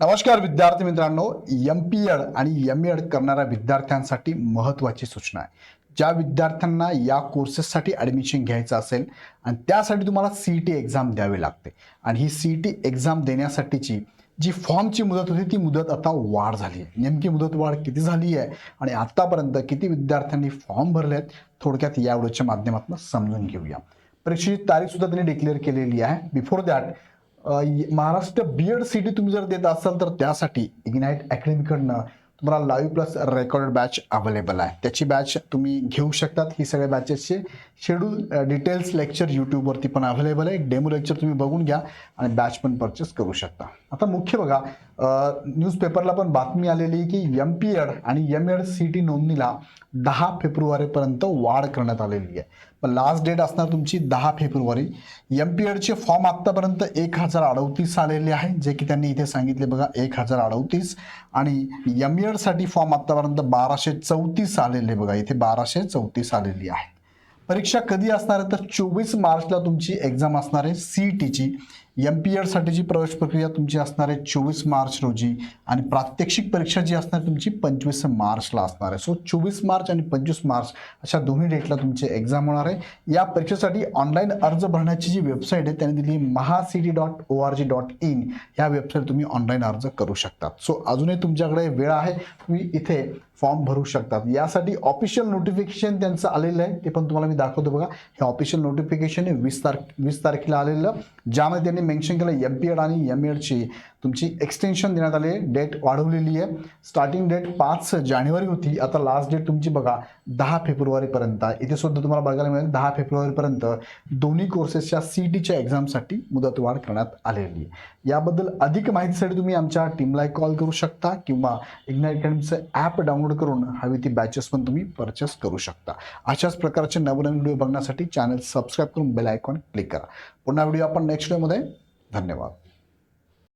नमस्कार विद्यार्थी मित्रांनो, एम.पी.एड आणि एम.एड करणाऱ्या विद्यार्थ्यांसाठी महत्त्वाची सूचना आहे. ज्या विद्यार्थ्यांना या कोर्सेससाठी ॲडमिशन घ्यायचं असेल आणि त्यासाठी तुम्हाला सी.ई.टी एक्झाम द्यावी लागते आणि ही सी.ई.टी एक्झाम देण्यासाठीची जी फॉर्मची मुदत होती ती मुदत आता वाढ झाली आहे. नेमकी मुदत वाढ किती झाली आहे आणि आत्तापर्यंत किती विद्यार्थ्यांनी फॉर्म भरले आहेत, थोडक्यात या व्हिडिओच्या माध्यमातून समजून घेऊया. परीक्षेची तारीखसुद्धा त्यांनी डिक्लेअर केलेली आहे. Before that Maharashtra B Ed CT तुम्ही जर देत असाल तर त्यासाठी इग्नाईट अकॅडमीकडनं तुम्हाला live plus recorded batch available आहे. त्याची बॅच तुम्ही घेऊ शकतात. ही सगळ्या बॅचेसचे शेड्यूल डिटेल्स लेक्चर यूट्यूबवरती पण अवेलेबल आहे. डेमो लेक्चर तुम्ही बघून घ्या आणि बॅच पण परचेस करू शकता. आता मुख्य बघा, न्यूजपेपरला पण बातमी आलेली की एम.पी.एड आणि एम.एड सी.टी नोंदणीला 10 फेब्रुवारीपर्यंत वाढ करण्यात आलेली आहे. पण लास्ट डेट असणार तुमची 10 फेब्रुवारी. एम.पी.एडचे फॉर्म आत्तापर्यंत 1038 आलेले आहे, जे की त्यांनी इथे सांगितले बघा 1038. आणि एम.एडसाठी फॉर्म आत्तापर्यंत 1234 आलेले बघा, इथे 1234 आलेली आहे. परीक्षा कधी असणार आहे तर 24 मार्चला तुमची एक्झाम असणार आहे सी.ई.टीची. एम.पी.एडसाठीची प्रवेश प्रक्रिया तुमची असणार आहे 24 मार्च रोजी आणि प्रात्यक्षिक परीक्षा जी असणार तुमची 25 मार्चला असणार आहे. सो 24 मार्च आणि 25 मार्च अशा दोन्ही डेटला तुमची एक्झाम होणार आहे. या परीक्षेसाठी ऑनलाईन अर्ज भरण्याची जी वेबसाईट आहे त्यांनी दिली mahacity.org.in. ह्या वेबसाईट तुम्ही ऑनलाईन अर्ज करू शकतात. सो अजूनही तुमच्याकडे वेळ आहे, तुम्ही इथे फॉर्म भरू शकतात. यासाठी ऑफिशियल नोटिफिकेशन त्यांचं आलेलं आहे, ते पण तुम्हाला मी दाखवतो बघा. हे ऑफिशियल नोटिफिकेशन आहे 20 तारखेला आलेलं, ज्यामध्ये त्यांनी मेन्शन केलं एम.पी.एड आणि एम.एडची तुमची एक्सटेन्शन देण्यात आली आहे. डेट वाढवलेली आहे. स्टार्टिंग डेट 5 जानेवारी होती, आता लास्ट डेट तुमची बघा 10 फेब्रुवारीपर्यंत. इथे सुद्धा तुम्हाला बघायला मिळेल 10 फेब्रुवारीपर्यंत दोन्ही कोर्सेसच्या सी.टीच्या एक्झामसाठी मुदतवाढ करण्यात आलेली आहे. याबद्दल अधिक माहितीसाठी तुम्ही आमच्या टीमला कॉल करू शकता किंवा इग्नाईट अकॅडमीचं ॲप डाउनलोड करून हवी ती बॅचेस पण तुम्ही परचेस करू शकता. अशाच प्रकारचे नवनवीन व्हिडिओ बघण्यासाठी चॅनल सबस्क्राईब करून बेल आयकॉन क्लिक करा. पुन्हा व्हिडिओ आपण नेक्स्ट व्हिडिओमध्ये. धन्यवाद.